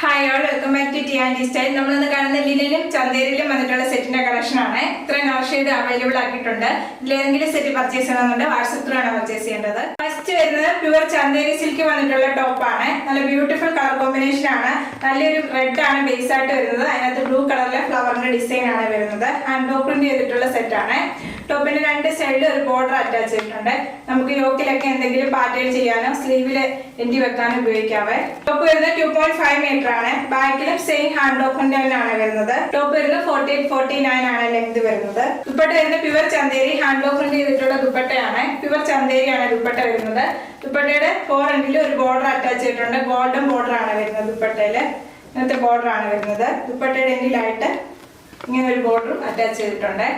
Hi all, welcome back to T and style. നമ്മളിന്ന് കാണുന്ന ലിനനും ചന്തേരിയിലും വന്നിട്ടുള്ള സെറ്റിന്റെ കളക്ഷൻ ആണ്. ഇത്രയും കളർ ഷെയ്ഡ് അവൈലബിൾ ആക്കിയിട്ടുണ്ട്. ഇതിലേതെങ്കിലും സെറ്റ് പർച്ചേസ് ചെയ്യണമെന്നുണ്ട് വാട്സ്ആപ്പ് ത്രൂ ആണ് പർച്ചേസ് ചെയ്യേണ്ടത്. ഫസ്റ്റ് വരുന്നത് പ്യുവർ ചന്തേരി സിൽക്ക് വന്നിട്ടുള്ള ടോപ്പ് ആണ്. നല്ല ബ്യൂട്ടിഫുൾ കളർ കോമ്പിനേഷൻ ആണ്. നല്ലൊരു റെഡ് ആണ് ബേസ് ആയിട്ട് വരുന്നത്. അതിനകത്ത് ബ്ലൂ കളറിലെ ഫ്ലവറിന്റെ ഡിസൈൻ ആണ് വരുന്നത്. ഹാൻഡ് വർക്ക് പ്രിന്റ് ചെയ്തിട്ടുള്ള സെറ്റ് ആണ്. ടോപ്പിന്റെ രണ്ട് സൈഡിൽ ഒരു ബോർഡർ അറ്റാച്ച് ചെയ്തിട്ടുണ്ട്. നമുക്ക് യോക്കിലൊക്കെ എന്തെങ്കിലും പാറ്റേൺ ചെയ്യാനോ സ്ലീവില് എൻറ്റി വെക്കാനോ ഉപയോഗിക്കാവേ. ടോപ്പ് വരുന്നത് 2.5 മീറ്റർ ആണ്. ബാക്കിലും സെയിം ഹാൻഡ് ഓപ്പൺ ആണ് വരുന്നത്. ടോപ്പ് വരുന്നത് 48-49 ആണ് ലെങ്ത് വരുന്നത്. ദുപ്പട്ട വരുന്നത് പ്യുവർ ചന്തേരി ഹാൻഡ് ഓപ്പൺ ചെയ്തിട്ടുള്ള ദുപ്പട്ടയാണ്. പ്യുവർ ചന്തേരി ആണ് ദുപ്പട്ട വരുന്നത്. ദുപ്പട്ടയുടെ 4 എൻഡിൽ ഒരു ബോർഡർ അറ്റാച്ച് ചെയ്തിട്ടുണ്ട്. ഗോൾഡൻ ബോർഡർ ആണ് വരുന്നത്. ദുപ്പട്ടയില് ഇങ്ങനത്തെ ബോർഡർ ആണ് വരുന്നത്. ദുപ്പട്ടയുടെ എൻഡിലായിട്ട് ഇങ്ങനെ ഒരു ബോർഡർ അറ്റാച്ച് ചെയ്തിട്ടുണ്ട്.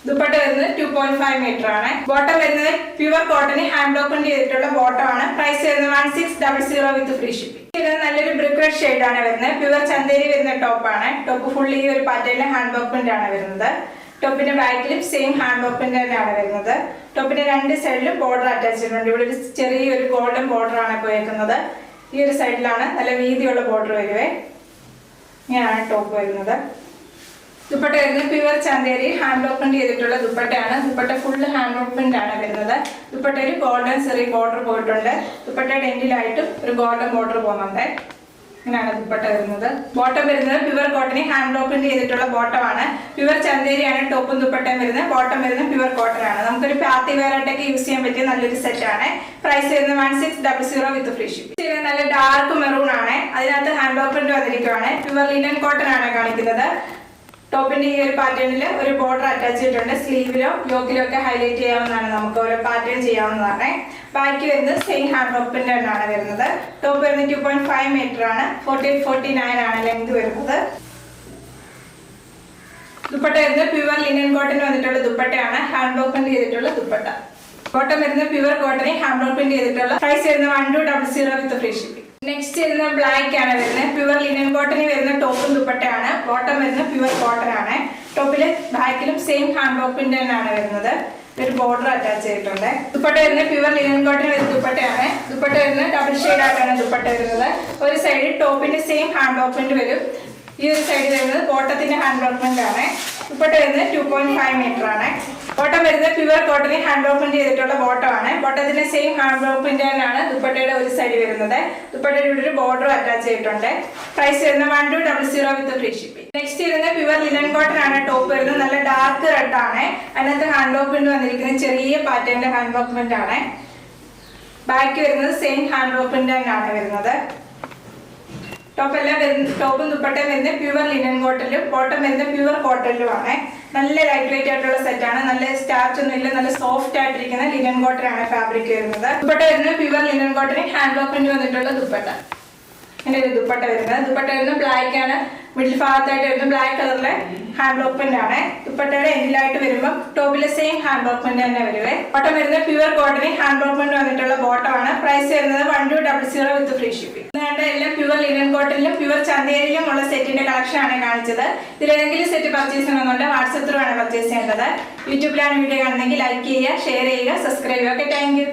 ദുപ്പട്ട വരുന്നത് 2.5 മീറ്റർ ആണ്. ബോട്ടം വരുന്നത് പ്യുവർ കോട്ടൺ ഹാൻഡ് ഓപ്പൺ ചെയ്തിട്ടുള്ള ബോട്ടം ആണ്. പ്രൈസ് വരുന്നത് 1600 വിത്ത് ഫ്രീ ഷിപ്പിംഗ്. ഇത് നല്ലൊരു ബ്രിക്ക് റെഡ് ഷെയ്ഡ് ആണ് വരുന്നത്. പ്യുവർ ചന്തേരി വരുന്ന ടോപ്പ് ആണ്. ടോപ്പ് ഫുള്ളി ഈ ഒരു പാറ്റേണിലെ ഹാൻഡ് ഓപ്പൺ ആണ് വരുന്നത്. ടോപ്പിന്റെ ബാക്കിലും സെയിം ഹാൻഡ് ഓപ്പൺ തന്നെയാണ് വരുന്നത്. ടോപ്പിന്റെ രണ്ട് സൈഡിലും ബോർഡർ അറ്റാച്ച് ചെയ്തിട്ടുണ്ട്. ഇവിടെ ഒരു ചെറിയൊരു ഗോൾഡൻ ബോർഡർ ആണ് പോയേക്കുന്നത്. ഈ ഒരു സൈഡിലാണ് നല്ല വീതിയുള്ള ബോർഡർ വരുവേ. ഇങ്ങനെയാണ് ടോപ്പ് വരുന്നത്. ദുപ്പട്ട വരുന്നത് പ്യുവർ ചന്തേരി ഹാൻഡ് ഓപ്പൺ ചെയ്തിട്ടുള്ള ദുപ്പട്ടയാണ്. ദുപ്പട്ട ഫുള്ള് ഹാൻഡ് ഓപ്പൺ ആണ് വരുന്നത്. ദുപ്പട്ടയിൽ ഗോൾഡൻ ചെറിയ ബോർഡർ പോയിട്ടുണ്ട്. ദുപ്പട്ടയുടെ എൻഡിലായിട്ടും ഒരു ഗോൾഡൻ ബോർഡർ പോകുന്നുണ്ട്. ഇങ്ങനെയാണ് ദുപ്പട്ട വരുന്നത്. ബോട്ടം വരുന്നത് പ്യുവർ കോട്ടൺ ഹാൻഡ് ഓപ്പൺ ചെയ്തിട്ടുള്ള ബോട്ടമാണ്. പ്യുവർ ചന്തേരിയാണ് ടോപ്പും ദുപ്പട്ടയും വരുന്നത്. ബോട്ടം വരുന്നത് പ്യുവർ കോട്ടൺ ആണ്. നമുക്കൊരു പാർട്ടി വെയർ ആയിട്ടൊക്കെ യൂസ് ചെയ്യാൻ പറ്റിയ നല്ലൊരു സെറ്റ് ആണ്. പ്രൈസ് വരുന്നത് 1600 വിത്ത് ഫ്രീ ഷിപ്പിംഗ്. നല്ല ഡാർക്ക് മെറൂൺ ആണ്. അതിനകത്ത് ഹാൻഡ് ഓപ്പൺ വന്നിരിക്കുകയാണ്. പ്യുവർ ലിനൻ കോട്ടൺ ആണ് കാണിക്കുന്നത്. ടോപ്പിന്റെ ഈ ഒരു പാറ്റേണിൽ ഒരു ബോർഡർ അറ്റാച്ച് ചെയ്തിട്ടുണ്ട്. സ്ലീവിലോ യോക്കിലോ ഒക്കെ ഹൈലൈറ്റ് ചെയ്യാവുന്നതാണ്. നമുക്ക് ഓരോ പാറ്റേൺ ചെയ്യാവുന്നതാണ്. ബാക്കി വരുന്നത് സെയിം ഹാൻഡ് ഓപ്പൺ ആണ് വരുന്നത്. ടോപ്പ് വരുന്നത് 2.5 മീറ്റർ ആണ്. 48-49 ആണ് ലെങ്ത് വരുന്നത്. ദുപ്പട്ട വരുന്നത് പ്യുവർ ലിനൻ കോട്ടൺ വന്നിട്ടുള്ള ദുപ്പട്ടയാണ്. ഹാൻഡ് ഓപ്പൺ ചെയ്തിട്ടുള്ള ദുപ്പട്ട. ബോട്ടം വരുന്നത് പ്യുവർ കോട്ടൺ ഹാൻഡ് ഓപ്പൺ ചെയ്തിട്ടുള്ള. പ്രൈസ് വരുന്നത് 1200 വിത്ത് ഫ്രീ ഷിപ്പിംഗ്. നെക്സ്റ്റ് വരുന്ന ബ്ലാക്ക് ആണ് വരുന്നത്. പ്യുവർ ലിനൻ കോട്ടണിൽ വരുന്ന ടോപ്പും ദുപ്പട്ടയാണ്. ബോട്ടം വരുന്നത് പ്യുവർ കോട്ടൺ ആണ്. ടോപ്പില് ബാക്കിലും സെയിം ഹാൻഡ് ഓപ്പൺ തന്നെയാണ് വരുന്നത്. ഒരു ബോർഡർ അറ്റാച്ച് ചെയ്തിട്ടുണ്ട്. ദുപ്പട്ട വരുന്നത് പ്യുവർ ലിനൻ കോട്ടൺ വരുന്ന ദുപ്പട്ടയാണ്. ദുപ്പട്ട വരുന്നത് ഡബിൾ ഷെയ്ഡ് ആയിട്ടാണ് ദുപ്പട്ട വരുന്നത്. ഒരു സൈഡിൽ ടോപ്പിന്റെ സെയിം ഹാൻഡ് ഓപ്പൺ വരും. ഈ ഒരു സൈഡിൽ വരുന്നത് ബോട്ടത്തിന്റെ ഹാൻഡ് ഓപ്പൺ ആണ്. ദുപ്പട്ട വരുന്നത് 2.5 മീറ്റർ ആണ്. ബോട്ടം വരുന്നത് പ്യുവർ കോട്ടൺ ഹാൻഡ് ഓപ്പൺ ചെയ്തിട്ടുള്ള ബോട്ടം ആണ്. ബോട്ടത്തിന്റെ സെയിം ഹാൻഡ് ഓപ്പൺ തന്നെയാണ് ദുപ്പട്ടയുടെ ഒരു സൈഡ് വരുന്നത്. ദുപ്പട്ടയുടെ ഇവിടെ ഒരു ബോർഡർ അറ്റാച്ച് ചെയ്തിട്ടുണ്ട്. പ്രൈസ് വരുന്നത് 1200 വിത്ത് ഫ്രീ ഷിപ്പിംഗ്. നെക്സ്റ്റ് വരുന്നത് പ്യുവർ ലിനൻ കോട്ടൺ ആണ്. ടോപ്പ് വരുന്നത് നല്ല ഡാർക്ക് റെഡ് ആണ്. അതിനകത്ത് ഹാൻഡ് ഓപ്പൺ വന്നിരിക്കുന്നത് ചെറിയ പാറ്റേണിന്റെ ഹാൻഡ് ഓപ്പൺ ആണ്. ബാക്കി വരുന്നത് സെയിം ഹാൻഡ് ഓപ്പൺ തന്നെയാണ് വരുന്നത്. ടോപ്പും ദുപ്പട്ടയും വരുന്നത് പ്യുവർ ലിനൻ കോട്ടണിലും ബോട്ടം വരുന്നത് പ്യുവർ കോട്ടണിലും ആണ്. നല്ല ലൈറ്റ് വെയിറ്റ് ആയിട്ടുള്ള സെറ്റ് ആണ്. നല്ല സ്റ്റാർച്ച് ഒന്നും ഇല്ല. നല്ല സോഫ്റ്റ് ആയിട്ടിരിക്കുന്ന ലിനൻ കോട്ടൺ ആണ് ഫാബ്രിക് വരുന്നത്. ദുപ്പട്ട വരുന്നത് pure linen cotton hand open വന്നിട്ടുള്ള ദുപ്പട്ട. ഇങ്ങനെ ഒരു ദുപ്പട്ട വരുന്നത്. ദുപ്പട്ട വരുന്നത് ബ്ലാക്ക് ആണ്. മിഡിൽ ഭാഗത്തായിട്ട് വരുന്നത് ബ്ലാക്ക് കളറിലെ ഹാൻഡ് ഓപ്പൺ ആണ്. ദുപ്പട്ടയുടെ എൻഡിലായിട്ട് വരുമ്പോൾ ടോപ്പിലെ സെയിം ഹാൻഡ് ഓപ്പൺ തന്നെ വരുവേ. ബോട്ടം വരുന്നത് പ്യുവർ കോട്ടൺ ഹാൻഡ് ഓപ്പൺ വന്നിട്ടുള്ള ബോട്ടം ആണ്. പ്രൈസ് വരുന്നത് 1200 വിത്ത് ഫ്രീ ഷിപ്പിംഗ്. എല്ലാം പ്യുവർ ലിനൻ കോട്ടണിലും പ്യുവർ ചന്തേരിയിലും ഉള്ള സെറ്റിന്റെ കളക്ഷൻ ആണ് കാണിച്ചത്. ഇതിലേതെങ്കിലും സെറ്റ് പർച്ചേസ് ചെയ്യണമെന്നുണ്ട് വാട്സ്ആപ്പ് ത്രൂ ആണ് പർച്ചേസ് ചെയ്യേണ്ടത്. യൂട്യൂബിലാണ് വീഡിയോ കാണുന്നെങ്കിൽ ലൈക്ക് ചെയ്യുക, ഷെയർ ചെയ്യുക, സബ്സ്ക്രൈബ് ചെയ്യുക. Okay, thank you.